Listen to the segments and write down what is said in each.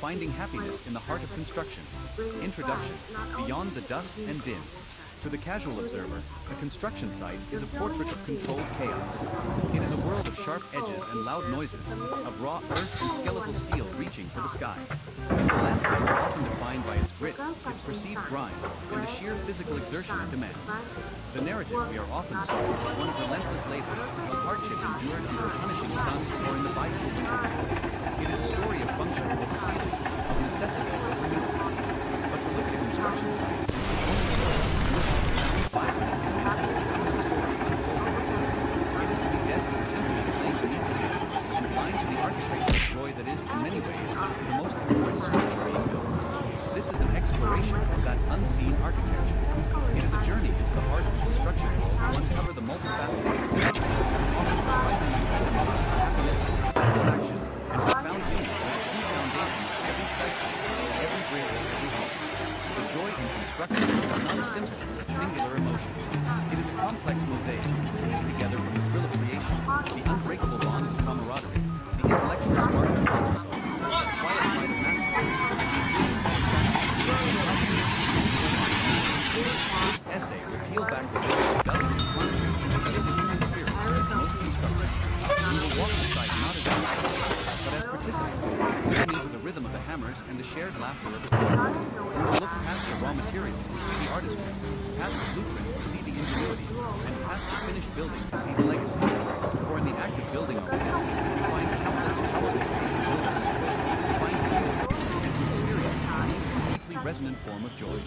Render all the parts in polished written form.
Finding happiness in the heart of construction. Introduction. Beyond the dust and din. To the casual observer, a construction site is a portrait of controlled chaos. It is a world of sharp edges and loud noises, of raw earth and skeletal steel reaching for the sky. It's a landscape often defined by its grit, its perceived grime, and the sheer physical exertion it demands. The narrative we are often sold is one of relentless labor, of hardship endured under a punishing sun or in the bipedal winter. It is a story of function, of freedom, of necessity, of communities. But to look at a construction site is the only way vibrant and meaningful human story unfolding. It is to be deaf to the symphony playing beneath the city, and blind to the architecture of joy that is, in many ways, the most important structure being built. This is an exploration of that unseen architecture. It is a journey into the heart of the construction world to uncover the multifaceted resilience, often surprisingly fundamental happiness, satisfaction, and profound meaning that are key foundations of every skyscraper, every bridge, every home. The joy in construction is not a simple, singular emotion. It is a complex mosaic, pieced together from the thrill of creation, the unbreakable bonds of camaraderie, the intellectual spark of problem solving, the quiet pride of mastery, the intuitive satisfaction of this essay will peel back the layers of dust and concrete to reveal the human spirit at its most constructive. We will walk the site not as outsiders, but as participants, listening to the rhythm of the hammers and the shared laughter of the crowd. We will look past the raw materials to see the artistry, past the blueprints to see the ingenuity, and past the finished building to see the legacy. For in the act of building our world, we find countless powerful ways to build ourselves, to find freedom, and to experience a unique and deeply resonant form of joy.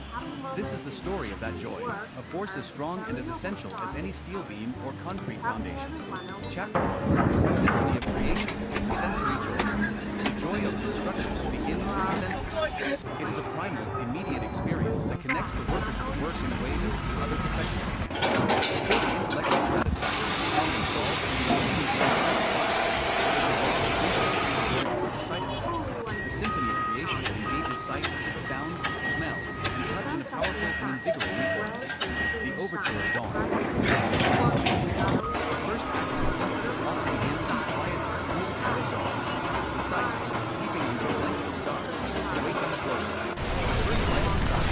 This is the story of that joy, a force as strong and as essential as any steel beam or concrete foundation. Chapter 1. The Symphony of Creation, the Sensory Joy. The joy of construction begins with the senses. It is a primal, immediate experience that connects the worker to the work in a way that other professions cannot. Before the intellectual satisfaction is finally solved and the sight itself. The symphony of creation engages sight, sound, smell, and touch in a powerful and invigorating force. The Overture of Dawn. The first act of the symphony often ends in quiet, musical of dawn. The sight, sleeping under the length of stars, awakens slowly. The first light of the sun,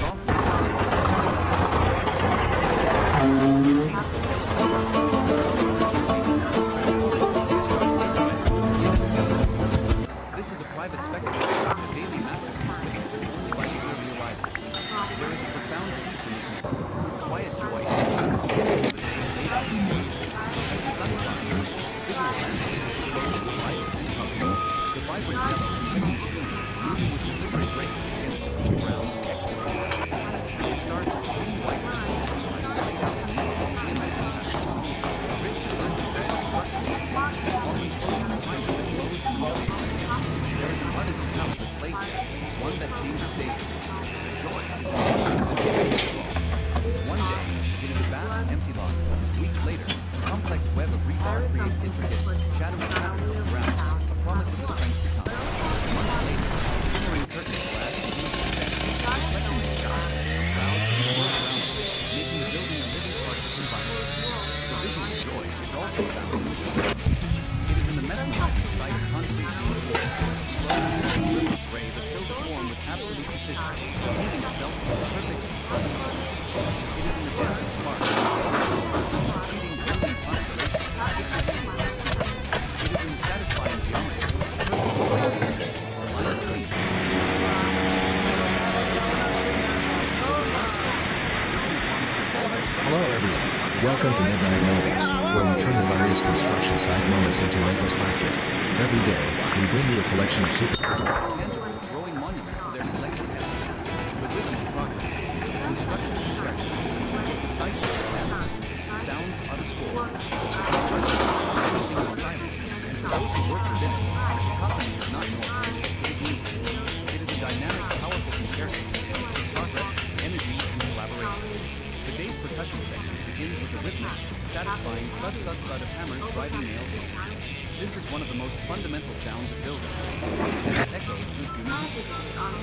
soft This is a private spectacle, a daily masterpiece witnessed only by eagerly arrivals. There is a profound peace in this moment, quiet joy and secret beginning of the day laid out in days. As the sun climbs, visual landscape flows with light and color. The vibrant yellow and red machines moving with deliberate grace against the deep brown of the excavator. They start with clean white lines, sometimes laid out in neat geometric patterns. A rich, undefiled structure is often floating behind it that glows in the motion. There is an artist's palette that plays there, one that changes daily. The joy is in this one day, it is a vast, empty lot. Weeks later, a complex web of rebar creates intricate, shadowy patterns on the ground, a promise of the strength to come. Months later, shimmering curtains will add to the descent, reflecting the sky, the clouds, and the world around it, making the building a living part of its environment. The vision of joy is also found in the design. It is in the mesmerizing sight of concrete being poured, slow, rhythmic gray that fills a form with absolute precision, smoothing itself with a perfect, flush surface. It is in the dance of sparks, feeding brilliant constellation, stiffness of the center. It is in the satisfying geometry, perfect lines clean. Hello everyone. Welcome to Midnight Moments, where we turn the various construction site moments into endless laughter. Every day, we bring you a collection of super tangible, growing monuments to their neglected heritage. The rhythm of progress, the construction of treasure. The sights are the cameras, the sounds are the score. The construction is everything but silent, and for those who work within it, cacophony is not noise, it is music. It is a dynamic, powerful concerto that speaks of progress, energy, and collaboration. The day's percussion section begins with a rhythmic, satisfying thud-thud-thud of hammers driving nails home. This is one of the most fundamental sounds of building, and is echoed through human history.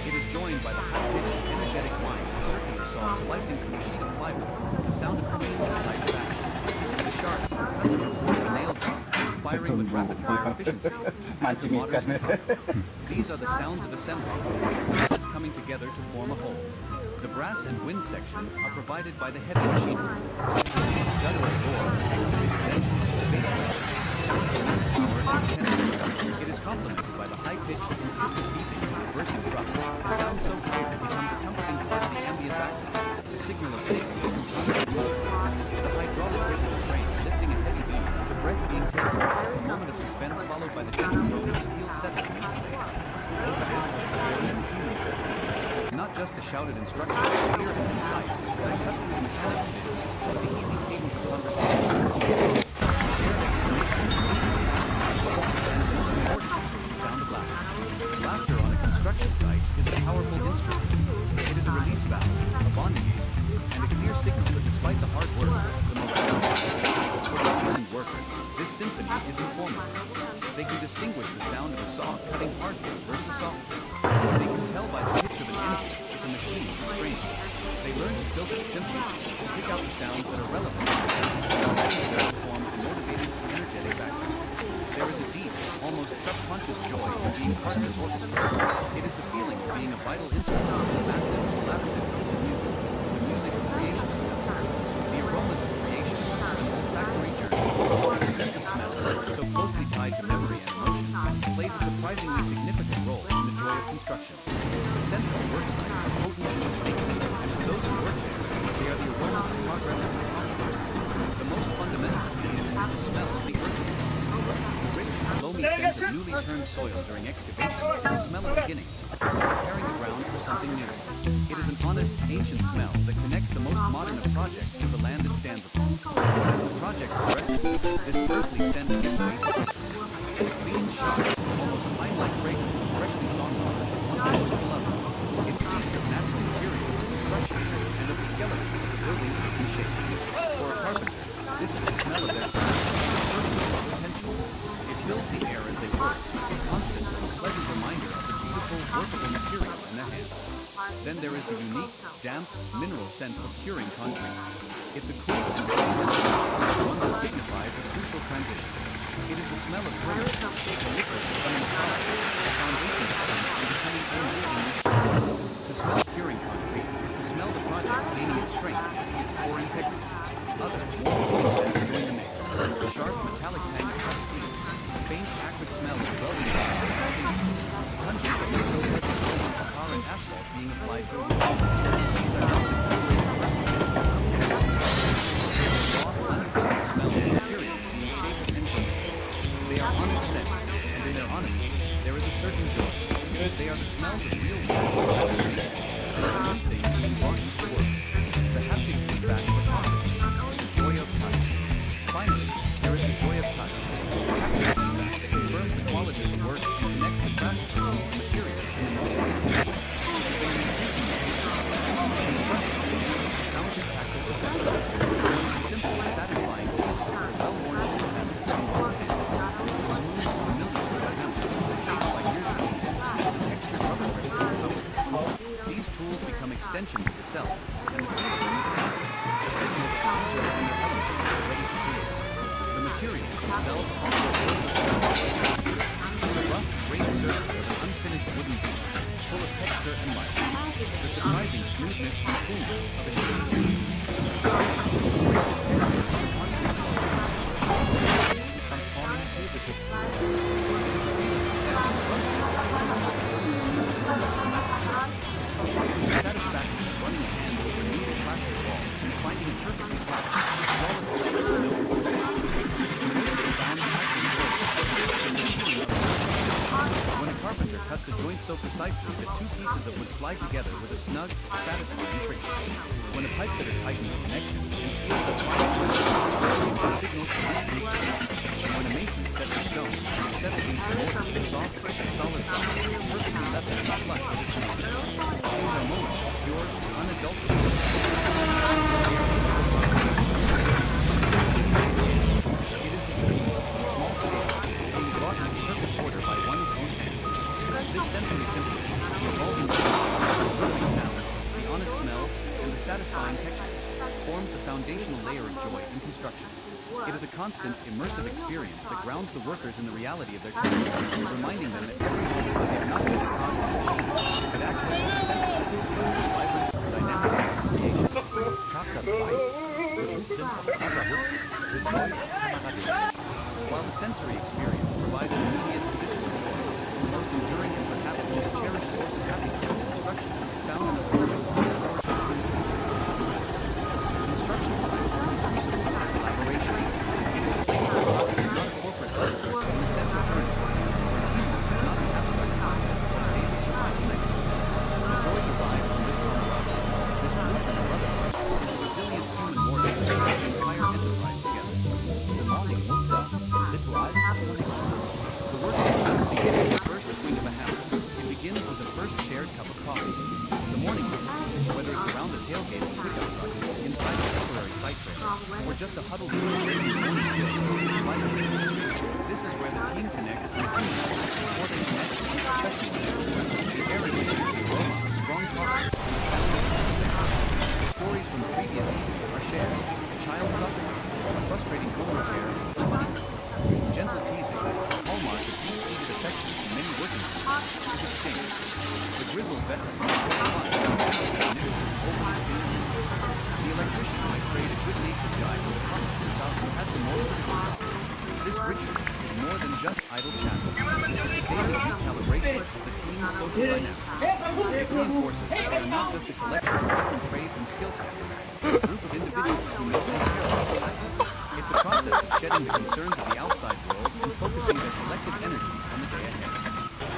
It is joined by the high-pitched, energetic whine of a circular saw slicing through a sheet of plywood, the sound of clean, decisive action, and the sharp, percussive report of a nail drum, firing with rapid-fire efficiency. มันจะมีกัน These are the sounds of assembly, pieces coming together to form a whole. The brass and wind sections are provided by the heavy machinery. Guttural roar, excavated engine, bass line, sound immense power and intensity. It is complemented by the high-pitched, consistent beeping of the reversing drum. The sound so clear it becomes a comforting part of the ambient background, a signal of safety and comfort. The hydraulic whistle train lifting a heavy beam is a breath being taken, a moment of suspense followed by the gentle roll of steel settling into place. Over this, there is the human voice. Not just the shouted instructions, clear and concise, but cut through the mechanics of it, with the easy cadence of conversation. Shared exclamation, and most importantly, the sound of laughter. Laughter on a construction site is a powerful instrument. It is a release valve, a bonding aid, and a clear signal that despite the hard work, the morale is high. For the seasoned worker, this symphony is informative. They can distinguish the sound of a saw cutting hardwood versus softwood. They can tell by the pitch of an engine if a machine is strained. They learn to filter the symphony to pick out the sounds that are relevant to the task, while letting the rest form a motivating, energetic background. There is a deep, almost subconscious joy in being part of this orchestra. It is the feeling of being a vital instrument in a massive, collaborative piece of music, the music of creation itself. The aromas of creation, an olfactory journey, the sense of smell, so closely tied to memory and emotion, plays a surprisingly significant role in the joy of construction. The sense of a worksite are potent and distinct, and for those who work there, they are the aromas of progress and accomplishment. The most fundamental of these is the smell of the earth itself. The rich, loamy scent of newly turned soil during excavation is a smell of beginnings, preparing the ground for something new. It is an honest, ancient smell that connects the most modern of projects to the land it stands upon. As the project progresses, this earthly scent gives way to others. The clean, sharp, almost pine-like fragrance of freshly sawn lumber is one of the most beloved. It speaks of natural materials, construction, and of the skeleton of the buildings taking shape. For a carpenter, this is the smell of their craft, potential. It fills the air as they work, a constant and pleasant reminder of the beautiful, workable material in their hands. Then there is the unique, damp, mineral scent of curing concrete. It's a cool and distinct smell, one that signifies a crucial transition. It is the smell of burning, the liquid becoming solid, the foundation setting and becoming unwielding useful. To smell curing concrete is to smell the project gaining its strength, its core integrity. Other, more unique scents join the mix. The sharp, metallic tang of hot steel, the faint, acrid smell of welding gas and paint, pungent but not so pleasant aroma of tar and asphalt being applied to a roof. These are not incorporated raw, unfiltered smells of materials being shaped and shaped. They are honest scents, and in their honesty, there is a certain joy. They are the smells of real work, and of new things being brought into the world. The haptic feedback of a process, the joy of touch. Finally, there is the joy of touch, haptic feedback that confirms the quality of the work and connects the craftsperson to the materials in the most detailed way. Talented tactile perfection. The simple, satisfying feeling of a well-worn old habit between one's hands. The smooth, familiar with a hammer, shaped by years of use, the textured rubber grip of the power. These tools become extensions of the self, and the feel of them is apparent. A signal that the user is in their element and ready to create. The materials themselves offer a world of technology. The rough, grainy surface of an unfinished wooden piece, full of texture and life. The surprising smoothness and coolness of a shaped steel. The abrasive texture of a concrete floor. Becomes falling as it hits the wall. It is the feeling of sound and roughness that becomes as smooth as silk and matte. It is the satisfaction of running a hand over a newly plastered wall and finding it perfectly flat, flawless layer with no imperfections. The most profound tactile joy is the feeling of when a carpenter cuts a joint so precisely that two pieces of wood slide together with a snug, satisfying friction. When a pipe fitter tightens a connection and feels the fine point signals to when a mason sets a stone and settles into the mortar with a soft, solid block, perfectly level and flush as it should be. These are moments of pure, unadulterated. It is the uniqueness on a small scale, being brought into perfect order by one's own hand. This sensory symphony, the evolving the rhythmic sounds, the honest smells, and the satisfying textures, forms the foundational layer of joy in construction. It is a constant, immersive experience that grounds the workers in the reality of their task, reminding them that every moment they are not just cogs in a machine, but actually essential participants in vibrant, dynamic creation. While the sensory experience provides an immediate, visceral joy, the most enduring and perhaps most cherished source of happiness in construction is found in the work of explorative construction site is inclusive of collaboration. It is a place where trust is not a corporate buzzword, but an essential currency, where teamwork is not an abstract concept, but a daily survival mechanism. The joy derived from this camaraderie, this blueprint of brotherhood, is the resilient human mortar that holds the entire enterprise together. The work doesn't begin with the first swing of a hammer. It begins with the first shared cup of coffee. The morning whistle, whether it's around the tailgate of a pickup truck, inside a temporary site trailer, or just a huddled group during the morning shift, this is where the team connects and communicates before they connect and professionalize. The air is filled with the aroma of strong coffee and the sound of the stories from the previous evening are shared. A child suffering, a frustrating co-worker, a funny gentle teasing, hallmark of deep-seated affection in many working groups, is exchanged. The grizzled veteran the electrician might trade a good-natured guy for the plumber who has the most critical job. This ritual is more than just idle chatter. It's a daily recalibration of the team's social dynamics. It reinforces that they are not just a collection of different trades and skill sets, but a group of individuals who know and care about each other. It's a process of shedding the concerns of the outside world and focusing their collective energy on the day ahead.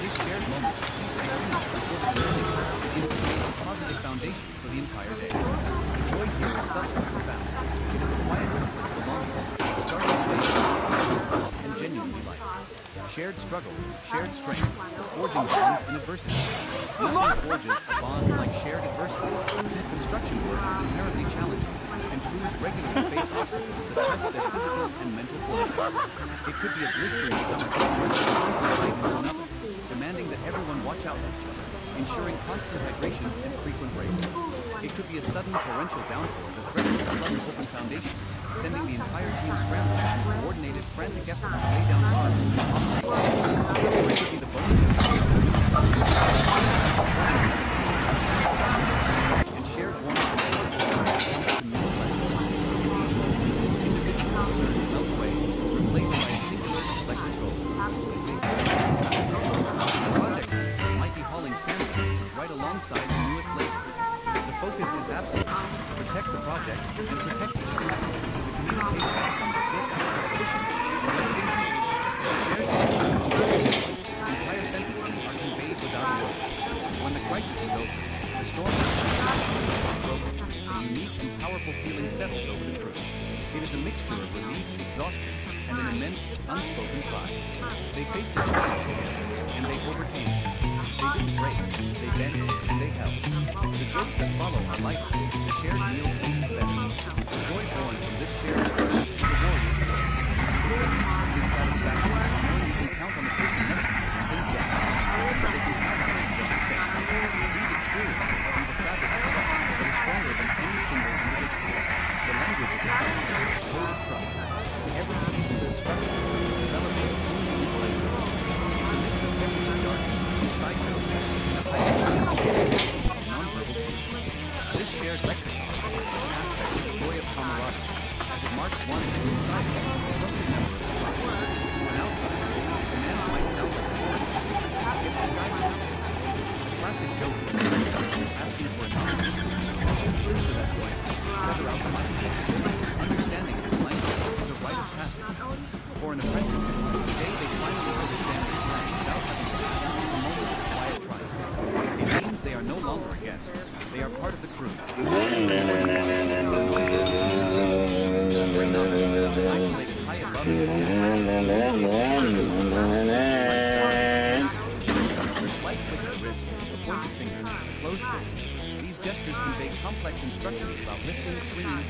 This shared moment of peace and harmony before the morning begins to create a positive foundation for the entire day. The joy here is subtle and profound. It is the quiet comfort of belonging, starting the day with trust and genuinely light. Shared struggle, shared strength, forging bonds in adversity. Nothing forges a bond like shared adversity. Construction work is inherently challenging, and crews regularly face obstacles that test their physical and mental fortitude. It could be a blistering summer heat that turns the site into another, demanding that everyone watch out for each other, ensuring constant hydration and frequent breaks. It could be a sudden torrential downpour that threatens to flood an open foundation, sending the entire team scrambling in a coordinated, frantic effort to lay down tarps and operate. Or it could be the bone and shared warmth and communal lessons. In these moments, individual concerns melt away, replaced by a singular collective goal. The project might be hauling sandbags right alongside the newest labor. The focus is absolute. Protect the project and protect each other. The communication becomes quick, efficient, and less dangerous. Shared goals, entire sentences are conveyed without a word. When the crisis is over, the storm is broken. A unique and powerful feeling settles over the crew. It is a mixture of relief, exhaustion, and an immense, unspoken pride. They faced a challenge together, and they overcame it. They didn't break, they bent, and they held. The jokes that follow are lighter, the shared meal tastes better. The joy born from this shared struggle is a warrior's joy. It's a deep-seated satisfaction knowing you can count on the person next to you when things get tough, but they can count on you just the same. These experiences weave a fabric of trust that is stronger than any single individual. The language of the site is a code of trust. Every seasoned construction develops its own unique language. It's a mix of technical jargon, inside jokes, and a highly sophisticated system of nonverbal cues. This shared lexicon is a key aspect of the joy of camaraderie, as it marks one who inside a trusted member of the tribe. To an outsider, commands might sound like a foreign language, yet the sky is out. A classic joke is asking for a non-existent sister that joins us, feather out the mic. Understanding this language is a rite of passage. For an apprentice, the day they finally understand this slang without having to ask is a moment of quiet triumph. It means they are no longer a guest, they are part of the crew. Isolated high above the slight flick of the wrist, a pointed finger, a closed fist. These gestures convey complex instructions about lifting, swinging,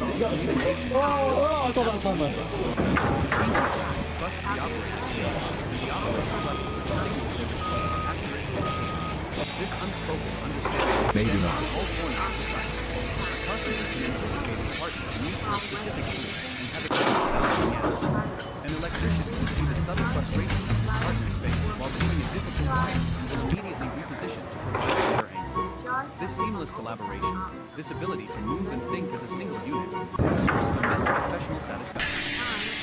this communication is built on absolute trust. The team trusts the operator's skill, and the operator trusts the signals they receive accurate and machine. This unspoken understanding Maybe not. all corners of the site. A carpenter carpenter can anticipate his partner to meet a specific need and have it balancing gas. An electrician can see the subtle frustration of his partner's face while doing a difficult wire and will immediately reposition to provide a better angle. This seamless collaboration, this ability to move and think as a single unit, is a source of immense professional satisfaction.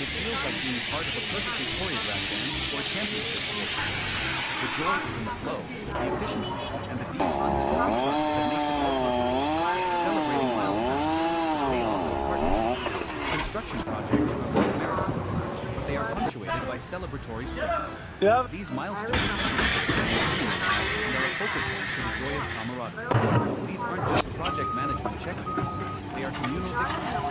It feels like being part of a perfectly choreographed dance or a championship sport. The joy is in the flow, the efficiency, and the deep unspoken trust that makes it all possible. Celebrating milestones, the payoff of partnerships. Construction projects are like marathons, but they are punctuated by celebratory sprints. These milestones and are a focal point for the joy of camaraderie. These aren't just project management checkpoints, they are communal victories.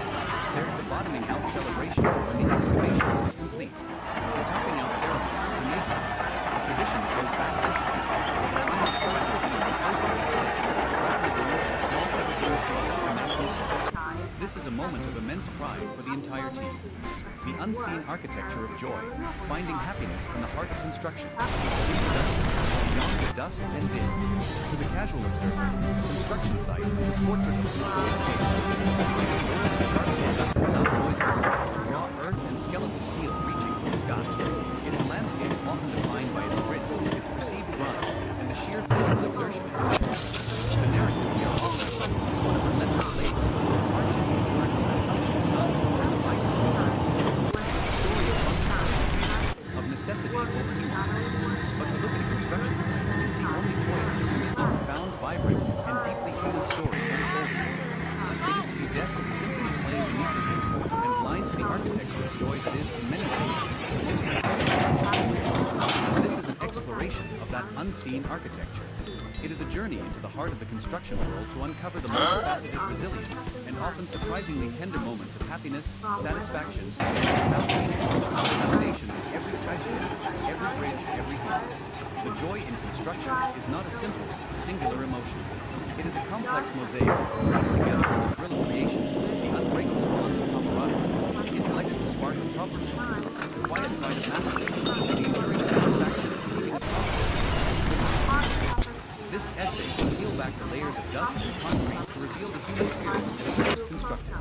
There's the bottoming out celebration when the excavation is complete. The topping out ceremony is a major one, a tradition that goes back centuries, where the final structural beam is hoisted into place, often adorned with a small evergreen tree or national flag. This is a moment of immense pride for the entire team. The unseen architecture of joy, finding happiness in the heart of construction. Introduction, beyond the dust and din. To the casual observer, a construction site is a portrait of controlled chaos. It is a world of sharp edges without noises, of raw earth and skeletal steel reaching for the sky. It's a landscape often defined by its grit, its perceived grind, and the sheer physical exertion it requires. The narrative here also is one of relentless labor, hardship endured under the touching sun and the light of the earth. Story of function, of necessity over nuance. But to look at a construction site and see only toil is miss the profound, vibrant, and deeply human story unfolding. It is to be deaf to the symphony playing beneath the view, and blind to the architecture of joy that is, in many ways, the most important structure. This is an exploration of that unseen architecture. It is a journey into the heart of the construction world to uncover the multifaceted, resilient, and often surprisingly tender moments of happiness, satisfaction, and profound meaning, the foundation of every skyscraper, every bridge, every home. The joy in construction is not a simple, singular emotion. It is a complex mosaic pieced together from the thrill of creation, the unbreakable bonds of camaraderie, the intellectual spark of problem solving, the quiet pride of mastery, and the enduring satisfaction of keeping it possible. This essay will peel back the layers of dust and concrete to reveal the human spirit that is most constructed.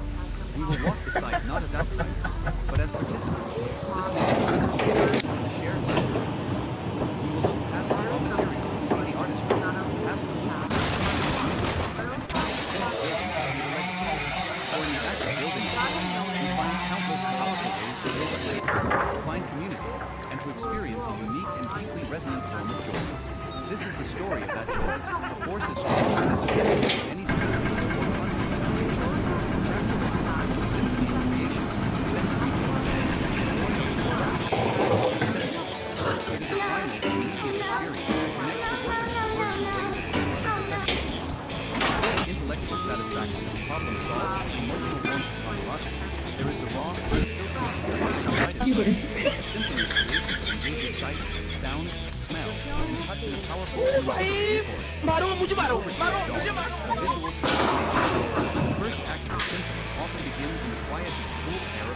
We will walk the site not as outsiders, but as participants, listening to the beginnings and the shared laughter. We will look past the raw materials to see the artistry, past the blueprints to see the music, and past the finished building to see the legacy. For in the act of building a home, we find countless powerful ways to build ourselves, to find community, and to experience a unique and deeply resonant form of joy. This is the story of that joy, a force as strong and as essential as any symphony or fundamental chapter, the symphony of creation, the sense-reaching command, the joy of construction, the senses. It is a primal, immediate experience that connects the work of the work in a way that is unprofessional. Before the intellectual satisfaction of problem solved and emotional warmth of camaraderie, there is the raw, unfiltered experience of sight itself, a symphony of creation that engages sight, sound, smell, and touch in a powerful and melodious chorus. A visual transformation. The first act of a symphony often begins in the quiet and cool air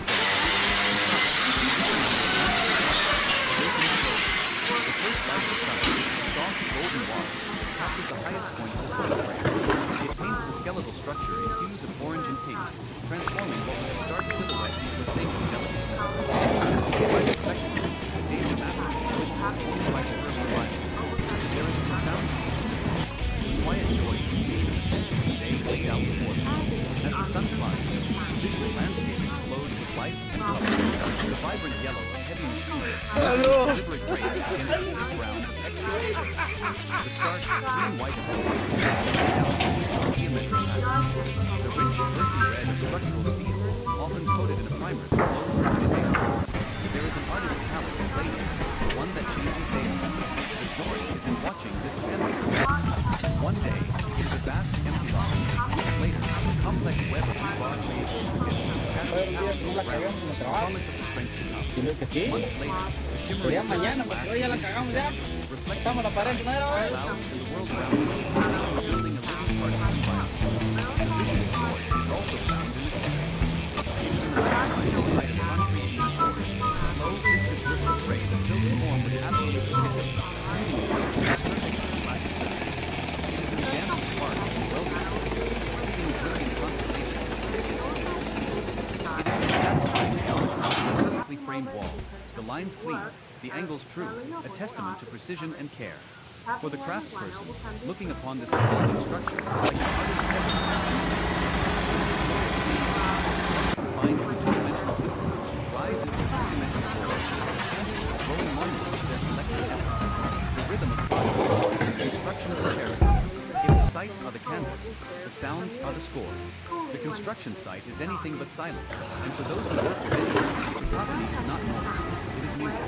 of the first light of the sun, a soft golden wasp, captures the highest point of the spectrum. It paints the skeletal structure in hues of orange and pink, transforming what was a stark silhouette into a thing of delicate color. This is the final spectacle, a daily masterpiece witnessed only by the early rivals. There is a profound peace in this moment, quiet joy in seeing the potential of the day laid out before them. As the sun climbs, the visual landscape explodes with life and color. The vibrant yellow of heavy machinery, the deliberate gray of the intricate brown of excavation. The stark, clean white of walls, geometric patterns. The rich, earthy red of structural steel, often coated in a primer that glows in the mid-air. There is an artist's palette of lighting, one that changes daily. The joy is in watching this canvas of light. One day, it is a vast empty lot. Weeks later, a complex web of rebar made intricate, shadowy patterns all around, the promise of the strength to come. Months later, the shimmering glass begins to set, reflecting the sky, the clouds, and the world around us, building a living artist's environment. The vision of joy is also found in the clay. It is in the mesmerizing sight of concrete being poured, a slow, viscous river of clay that fills the form with absolute precision, smoothing itself into a perfect plastic surface. It is an example of art and well-designed, completing a journey in contemplation lines clean, the angles true, a testament to precision and care. For the craftsperson, looking upon this simple construction is like an artist's refined through two-dimensional liquid, rise into three-dimensional soil, growing monument to their collective effort. The rhythm of progress, the construction of a charity. If the sights are the canvas, the sounds are the score. The construction site is anything but silent, and for those who work with it, cacophony is not noise, it is music.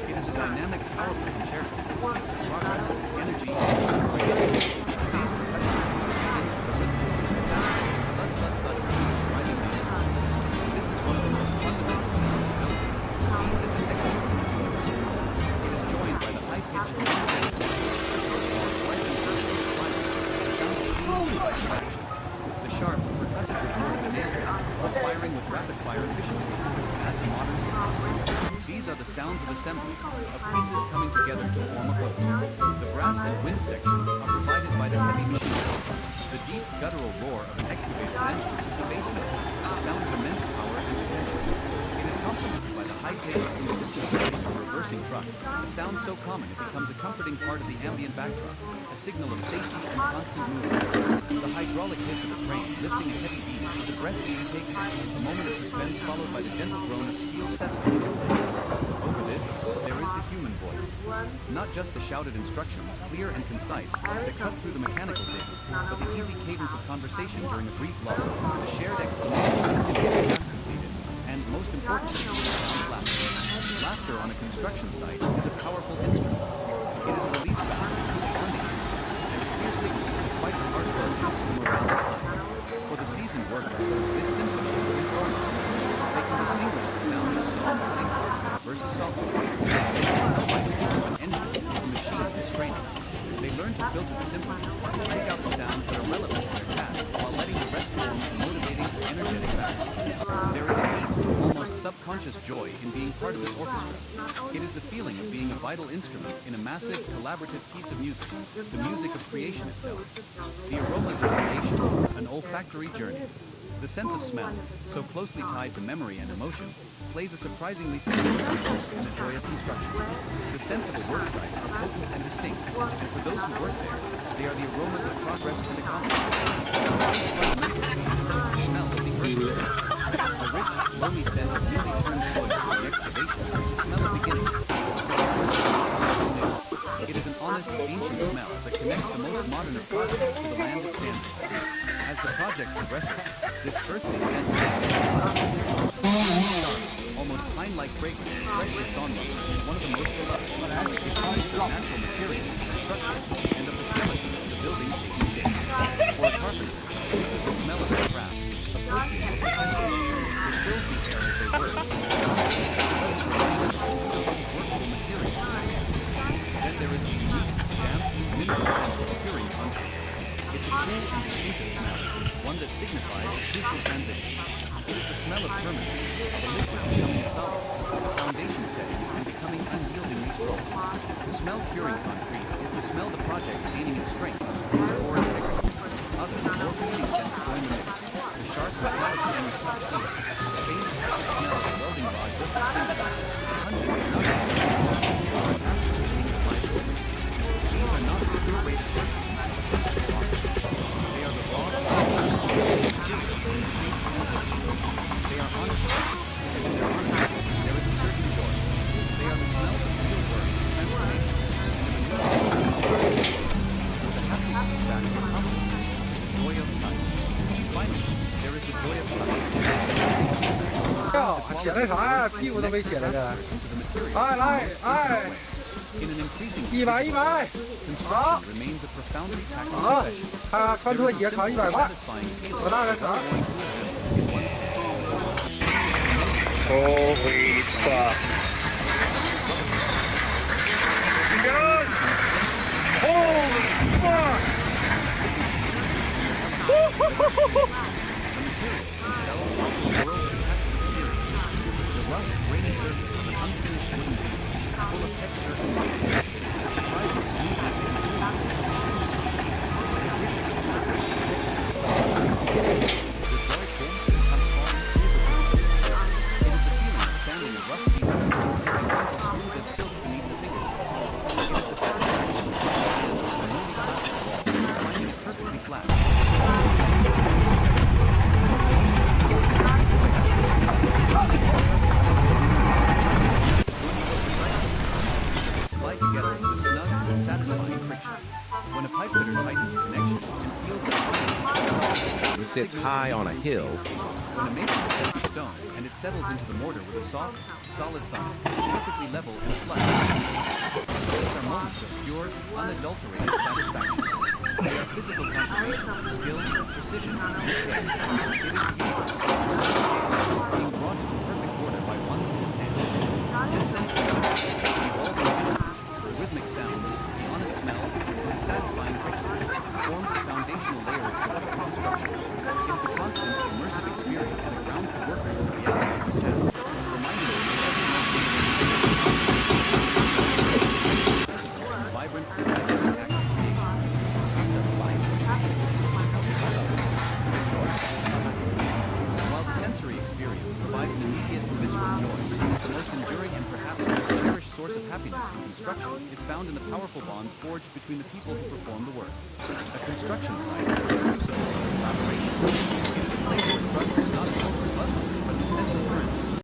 It is a dynamic, powerful concerto that speaks of progress, energy, and creativity. Today's percussion begins with a rhythm, resounding, thud-thud-thud of keys driving down its rhythm. This is one of the most fundamental sounds of building, a beat that is echoed from the universe. It is joined by the high-pitched the sharp, percussive report of the nail while firing with rapid-fire efficiency adds a modern sound. These are the sounds of assembly, of pieces coming together to form a whole. The brass and wind sections are provided by the heavy machinery. The deep, guttural roar of an excavator's engine is the bass note, a sound of immense power and potential. It is complemented by the high-pitched, consistent sound of a reversing truck, a sound so common it becomes a comforting part of the ambient backdrop, a signal of safety and constant movement. The hydraulic hiss of a crane lifting a heavy beam is a breathtaking take, a moment of suspense followed by the gentle groan of steel settling into place. Over this, there is the human voice. Not just the shouted instructions, clear and concise, that cut through the mechanical din, but the easy cadence of conversation during a brief lull, the shared exclamation to get the task completed, and most importantly, the sound of laughter. Laughter on a construction site is a powerful instrument. It is a release valve to keep funding, and a clear signal despite the hard work, the morale is high. For the seasoned worker, this symphony is informative. They can distinguish the sound of soft playing hardware versus software. They can tell by the pitch of an engine if a machine is straining. They learn to filter the symphony, to take out the sounds that are relevant to their task while letting the rest form a motivating, energetic background. There is a deep, almost subconscious joy in being part of this orchestra. It is the feeling of being a vital instrument in a massive, collaborative piece of music, the music of creation itself. The aromas of creation, an olfactory journey. The sense of smell, so closely tied to memory and emotion, plays a surprisingly significant role in the joy of construction. The scents of a worksite are potent and distinct, and for those who work there, they are the aromas of progress and accomplishment. The most fundamental piece is the smell of the earth itself. A rich, loamy scent of newly turned soil from the excavation is the smell of beginnings. It is an honest, ancient smell that connects the most modern of projects to the land it stands on. As the project progresses, this earthly scent almost pine-like fragrance of freshly sawn lumber is one of the most beloved. It speaks of natural materials of construction and of the skeleton of the building taking shape. For a carpenter, this is the smell of their craft, a perfume of potential. It fills the air as they work, constantly because it reminds them of workable materials. Then there is the unique, damp, mineral scent of curing concrete. It's a cool and distinctive smell, one that signifies a crucial transition. It is the smell of permanence, of a liquid becoming a solid, a foundation setting and becoming unyieldingly strong. To smell curing concrete is to smell the project gaining its strength, its core integrity. Others, more pleasing scents join the mix. The sharp metallic tang of hot steel, the faint, smell of a welding rod just extended, the pungent, nutty, or an acid being applied to it. These are not the pure-weighted fragrances of a functional office. They are the raw, materials in shape and zone. They are honest scents, and in their honesty, there is a certain joy. They are the smells of real work, transformation, and of a new the happy feedback of accomplishment, the joy of touch. Finally, there is the joy of touch. 写的啥呀？屁股都没写来着。来， In an increasing 100， construction remains a profoundly tactile 好， profession. 他穿拖鞋扛100万， Satisfying feeling 多大个绳？ in one's head. 后悔吧。Holy fuck! Themselves offer the world a tactile experience. The rough, grainy surface of an unfinished wooden beam, full of texture and light. The surprising smoothness and coolness of the changes from the joy comes falling through the ground. It is the feeling of standing a rough piece of wood, tearing tight together with a snug, satisfying friction. When a pipe fitter tightens a connection and feels that solid steel Sits high on a hill. when a mason sets a stone and it settles into the mortar with a soft, solid thump, perfectly level and flush. These are moments of pure, unadulterated satisfaction. They are physical confirmations of skill, precision, and care. It is the universe, on a small scale, being brought into perfect order by one's own hands. This sensory symphony, the evolving visuals, the rhythmic sounds, the honest smells, and the satisfying textures, forms the foundational layer of joy in construction. It is a constant, immersive experience that grounds the workers in the reality of the task, reminding them that every vibrant, dynamic act of creation. While the sensory experience provides an immediate and visceral joy, the most enduring and perhaps most cherished source of happiness in construction is found in the powerful bonds forged between the people who perform the work. A construction site is a crucible of collaboration.